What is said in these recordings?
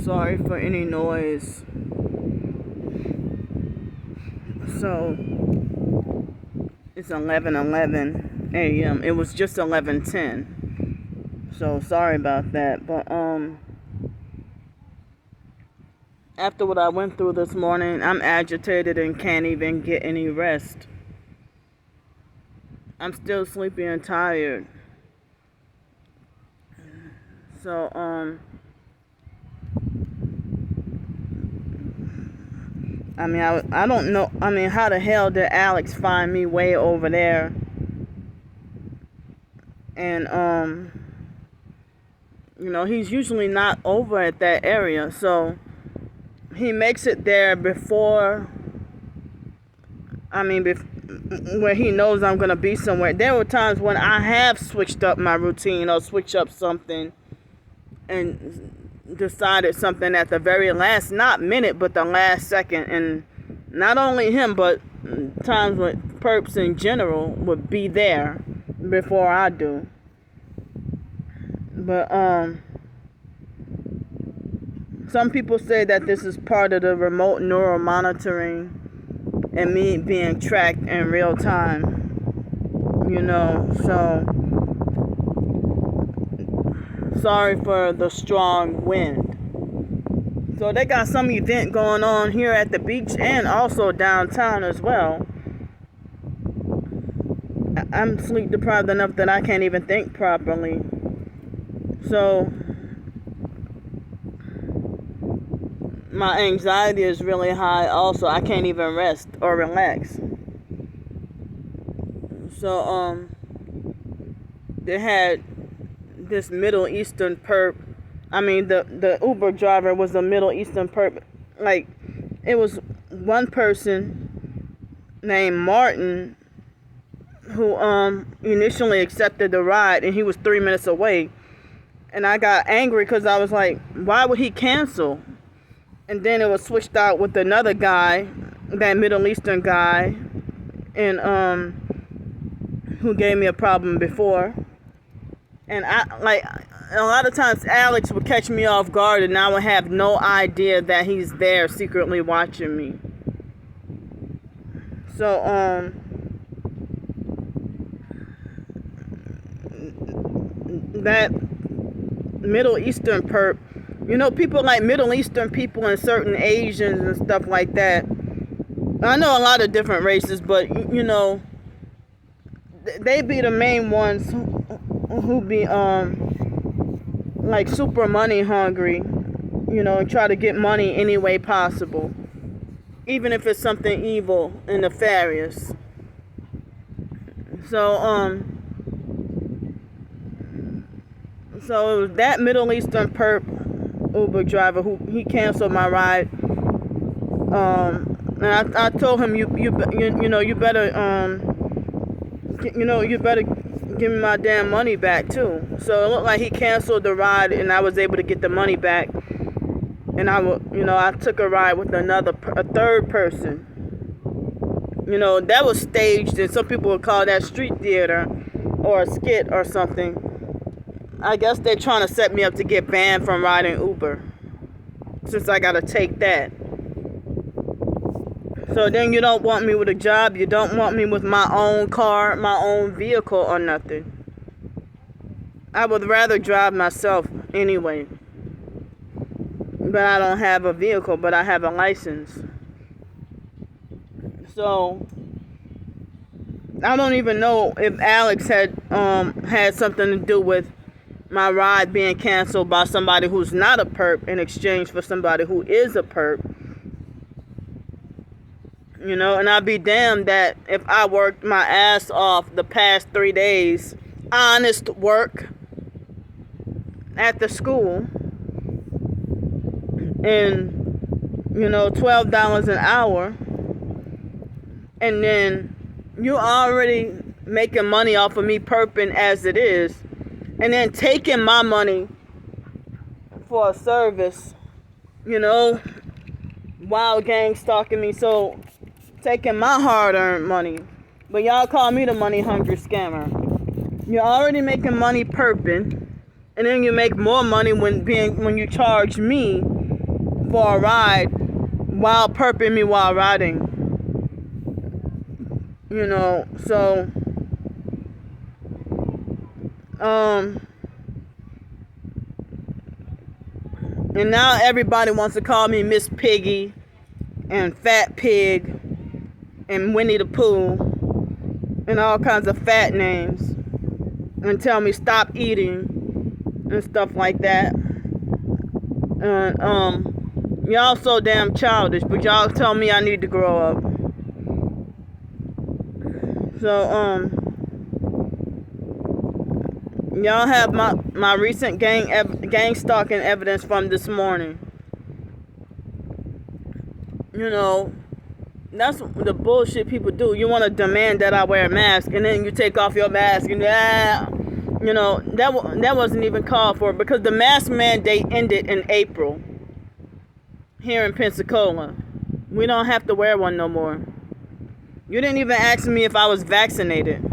Sorry for any noise. So, it's 11:11 a.m. It was just 11:10. So, sorry about that. But, after what I went through this morning, I'm agitated and can't even get any rest. I'm still sleepy and tired. So, I mean, I don't know. I mean, how the hell did Alex find me way over there? And, he's usually not over at that area. So, he makes it there before, where he knows I'm going to be somewhere. There were times when I have switched up my routine or switched up something and decided something at the very last, not minute, but the last second. And not only him, but times when perps in general would be there before I do. But some people say that this is part of the remote neural monitoring and me being tracked in real time. So sorry for the strong wind. So they got some event going on here at the beach and also downtown as well. I'm sleep deprived enough that I can't even think properly. So my anxiety is really high also. I can't even rest or relax. So they had this Middle Eastern perp. The Uber driver was a Middle Eastern perp. Like, it was one person named Martin who initially accepted the ride, and he was 3 minutes away. And I got angry because I was like, why would he cancel? And then it was switched out with another guy, that Middle Eastern guy, and who gave me a problem before. And a lot of times Alex would catch me off guard and I would have no idea that he's there secretly watching me. So, that Middle Eastern perp, people like Middle Eastern people and certain Asians and stuff like that. I know a lot of different races, but, they be the main ones who be, like super money hungry, and try to get money any way possible, even if it's something evil and nefarious. So it was that Middle Eastern perp Uber driver who he canceled my ride. And I told him you better give me my damn money back too. So it looked like he canceled the ride, and I was able to get the money back. And I took a ride with a third person. That was staged, and some people would call that street theater or a skit or something. I guess they're trying to set me up to get banned from riding Uber, since I gotta take that. So then you don't want me with a job, you don't want me with my own car, my own vehicle or nothing. I would rather drive myself anyway. But I don't have a vehicle, but I have a license. So I don't even know if Alex had something to do with my ride being canceled by somebody who's not a perp in exchange for somebody who is a perp. And I'd be damned that if I worked my ass off the past 3 days, honest work at the school, and, $12 an hour, and then you already making money off of me perping as it is, and then taking my money for a service, while gang stalking me. So taking my hard-earned money, but y'all call me the money-hungry scammer. You're already making money perping, and then you make more money when you charge me for a ride while perping me while riding. You know, so and now everybody wants to call me Miss Piggy and Fat Pig and Winnie the Pooh and all kinds of fat names and tell me stop eating and stuff like that. And y'all so damn childish, but y'all tell me I need to grow up. So y'all have my recent gang stalking evidence from this morning. You know, that's the bullshit people do. You want to demand that I wear a mask, and then you take off your mask, and you know, that wasn't even called for, because the mask mandate ended in April here in Pensacola. We don't have to wear one no more. You didn't even ask me if I was vaccinated.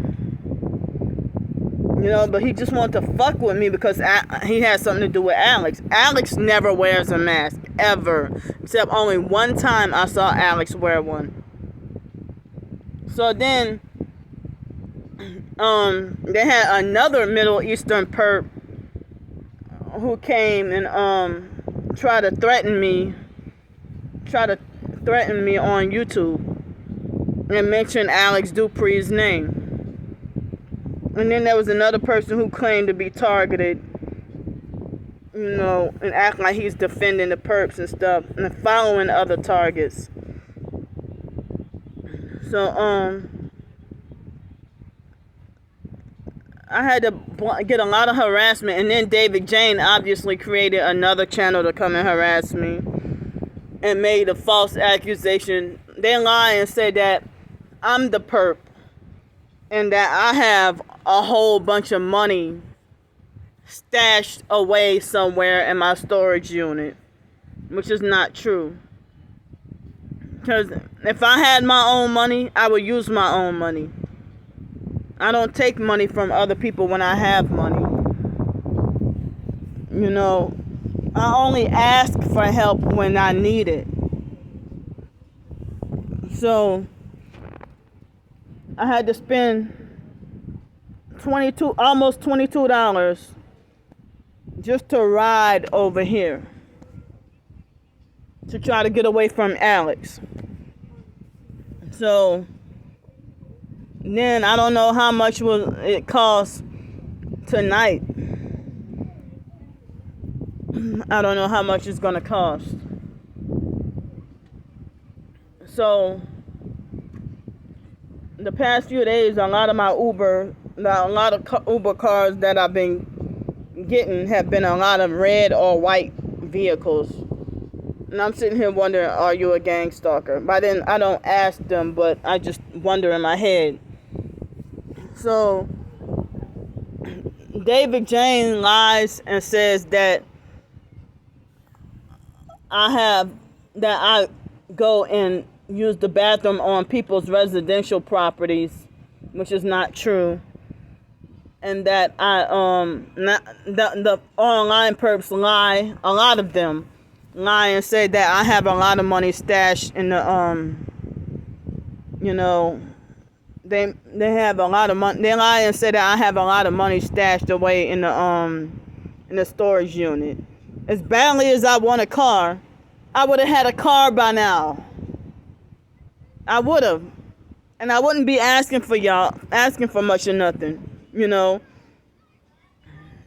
You know, but he just wanted to fuck with me because he had something to do with Alex. Alex never wears a mask, ever. Except only one time I saw Alex wear one. So then, they had another Middle Eastern perp who came and tried to threaten me on YouTube and mention Alex Dupree's name. And then there was another person who claimed to be targeted, you know, and act like he's defending the perps and stuff, and following other targets. So, I had to get a lot of harassment, and then David Jane obviously created another channel to come and harass me and made a false accusation. They lied and said that I'm the perp and that I have a whole bunch of money stashed away somewhere in my storage unit, which is not true. Because if I had my own money, I would use my own money. I don't take money from other people when I have money. You know, I only ask for help when I need it. So I had to spend almost $22 just to ride over here to try to get away from Alex. So then I don't know how much will it cost tonight. I don't know how much it's gonna cost. So the past few days, a lot of Uber cars that I've been getting have been a lot of red or white vehicles. And I'm sitting here wondering, are you a gang stalker? By then, I don't ask them, but I just wonder in my head. So David Jane lies and says that I go and use the bathroom on people's residential properties, which is not true, and that the online perps lie. A lot of them lie and say that I have a lot of money stashed in the you know, they have a lot of money. They lie and say that I have a lot of money stashed away in the storage unit. As badly as I want a car, I would have had a car by now. I would have. And I wouldn't be asking for much or nothing, you know.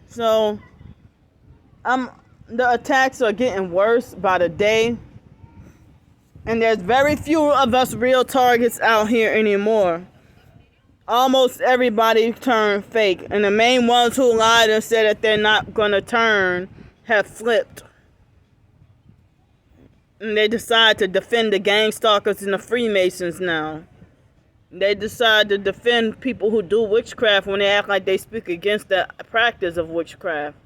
So, the attacks are getting worse by the day. And there's very few of us real targets out here anymore. Almost everybody turned fake. And the main ones who lied and said that they're not going to turn have flipped. And they decide to defend the gang stalkers and the Freemasons now. They decide to defend people who do witchcraft when they act like they speak against the practice of witchcraft.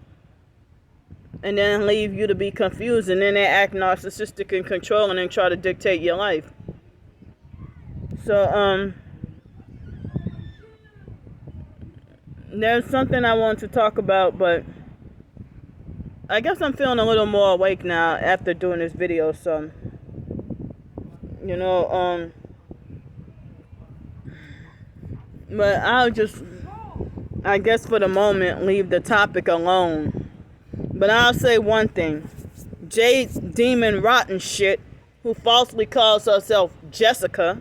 And then leave you to be confused, and then they act narcissistic and controlling and try to dictate your life. So, there's something I want to talk about, but I guess I'm feeling a little more awake now after doing this video, so, you know, but I'll just, I guess for the moment, leave the topic alone. But I'll say one thing. J Demon Rotten Shit, who falsely calls herself Jessica,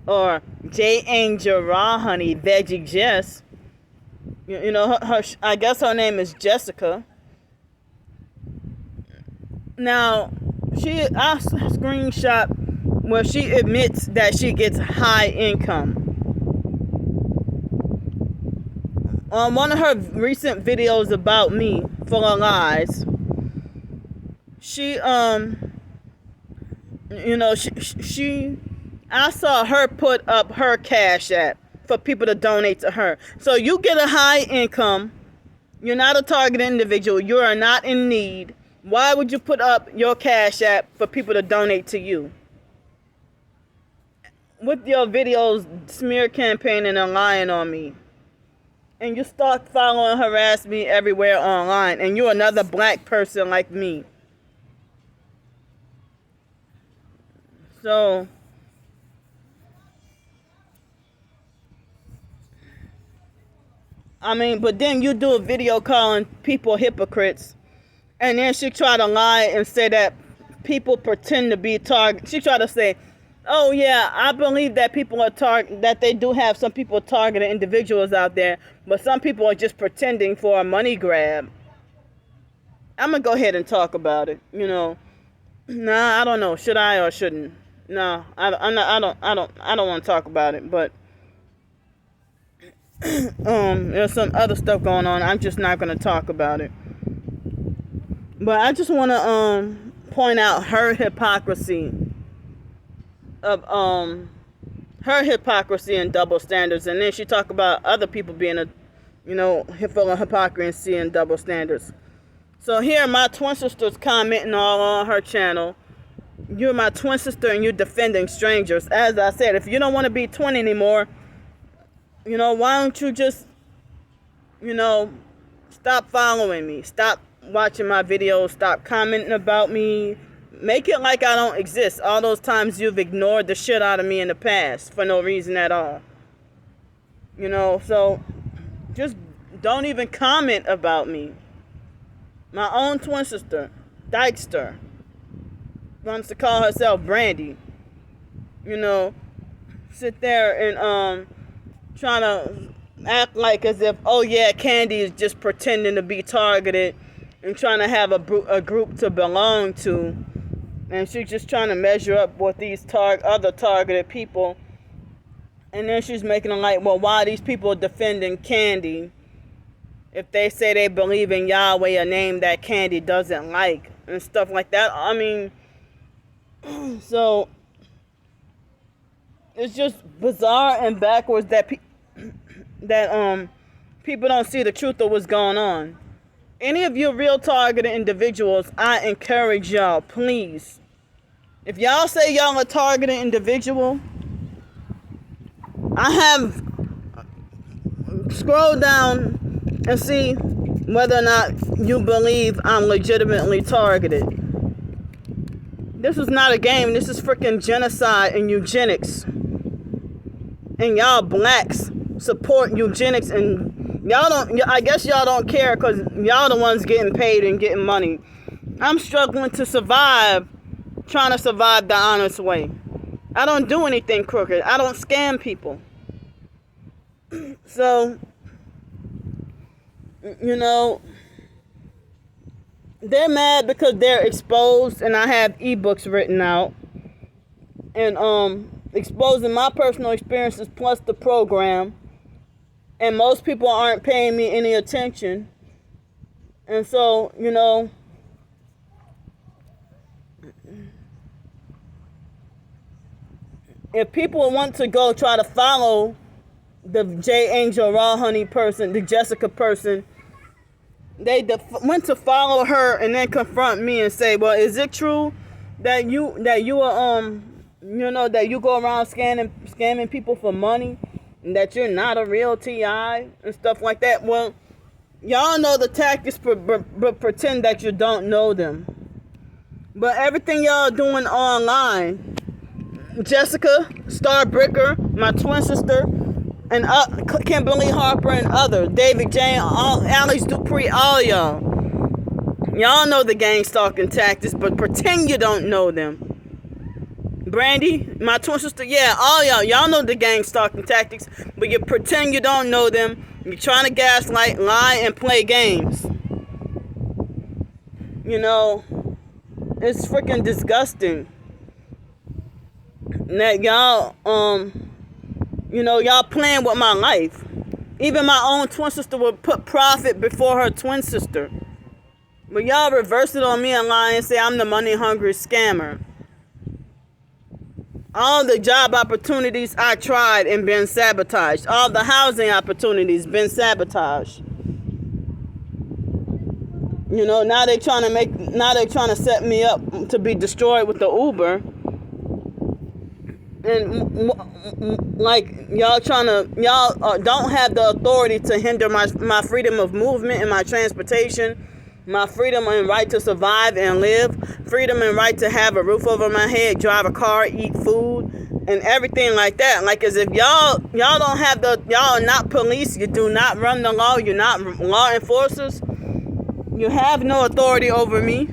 or J Angel Raw Honey Veggie Jess, you know, her I guess her name is Jessica. Now, I screenshot where she admits that she gets high income. On one of her recent videos about me, full of lies, she, you know, I saw her put up her Cash App for people to donate to her. So you get a high income, you're not a targeted individual, you are not in need. Why would you put up your Cash App for people to donate to you? With your videos smear campaigning and lying on me. And you start following, harass me everywhere online, and you're another black person like me. So, I mean, but then you do a video calling people hypocrites, and then she try to lie and say that people pretend to be target. She try to say, oh yeah, I believe that people are that they do have some people targeted individuals out there, but some people are just pretending for a money grab. I'm gonna go ahead and talk about it. You know, nah, I don't know, should I or shouldn't? No, I don't want to talk about it, but there's some other stuff going on. I'm just not gonna talk about it. But I just want to point out her hypocrisy of her hypocrisy and double standards, and then she talk about other people being full of hypocrisy and double standards. So here my twin sister's commenting all on her channel. You're my twin sister and you're defending strangers. As I said, if you don't want to be twin anymore, why don't you just, stop following me, stop watching my videos, stop commenting about me. Make it like I don't exist. All those times you've ignored the shit out of me in the past for no reason at all. So just don't even comment about me. My own twin sister, Dykester, wants to call herself Brandy. Sit there and trying to act like as if, oh yeah, Candy is just pretending to be targeted and trying to have a group to belong to. And she's just trying to measure up with these other targeted people. And then she's making it like, well, why are these people defending Candy if they say they believe in Yahweh, a name that Candy doesn't like, and stuff like that. I mean, so it's just bizarre and backwards that people don't see the truth of what's going on. Any of you real targeted individuals, I encourage y'all, please. If y'all say y'all a targeted individual, I have scroll down and see whether or not you believe I'm legitimately targeted. This is not a game. This is freaking genocide and eugenics. And y'all blacks support eugenics, and y'all don't, I guess y'all don't care because y'all the ones getting paid and getting money. I'm struggling to survive, trying to survive the honest way. I don't do anything crooked. I don't scam people. So, they're mad because they're exposed, and I have ebooks written out, and exposing my personal experiences plus the program, and most people aren't paying me any attention. And so, if people want to go try to follow the J Angel Raw Honey person, the Jessica person, they went to follow her and then confront me and say, well, is it true that you are that you go around scamming people for money, and that you're not a real TI and stuff like that? Well, Y'all know the tactics, but pretend that you don't know them. But everything y'all doing online, Jessica, Starbricker, my twin sister, and Kimberly Harper and others, David Jane, Alex Dupree, all y'all. Y'all know the gang stalking tactics, but pretend you don't know them. Brandy, my twin sister, yeah, all y'all know the gang stalking tactics, but you pretend you don't know them. You're trying to gaslight, lie, and play games. You know, it's freaking disgusting that y'all, you know, y'all playing with my life. Even my own twin sister would put profit before her twin sister. But y'all reverse it on me and lie and say I'm the money-hungry scammer. All the job opportunities I tried and been sabotaged. All the housing opportunities been sabotaged. You know, now they trying to set me up to be destroyed with the Uber. And like y'all don't have the authority to hinder my freedom of movement and my transportation, my freedom and right to survive and live, freedom and right to have a roof over my head, drive a car, eat food, and everything like that. Like, as if y'all don't have y'all are not police, you do not run the law, you're not law enforcers, you have no authority over me.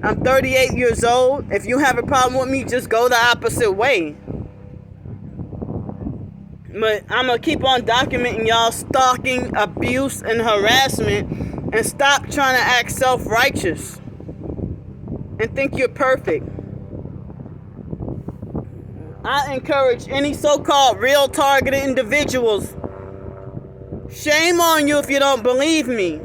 I'm 38 years old. If you have a problem with me, just go the opposite way. But I'm going to keep on documenting y'all stalking, abuse, and harassment, and stop trying to act self-righteous and think you're perfect. I encourage any so-called real targeted individuals, shame on you if you don't believe me.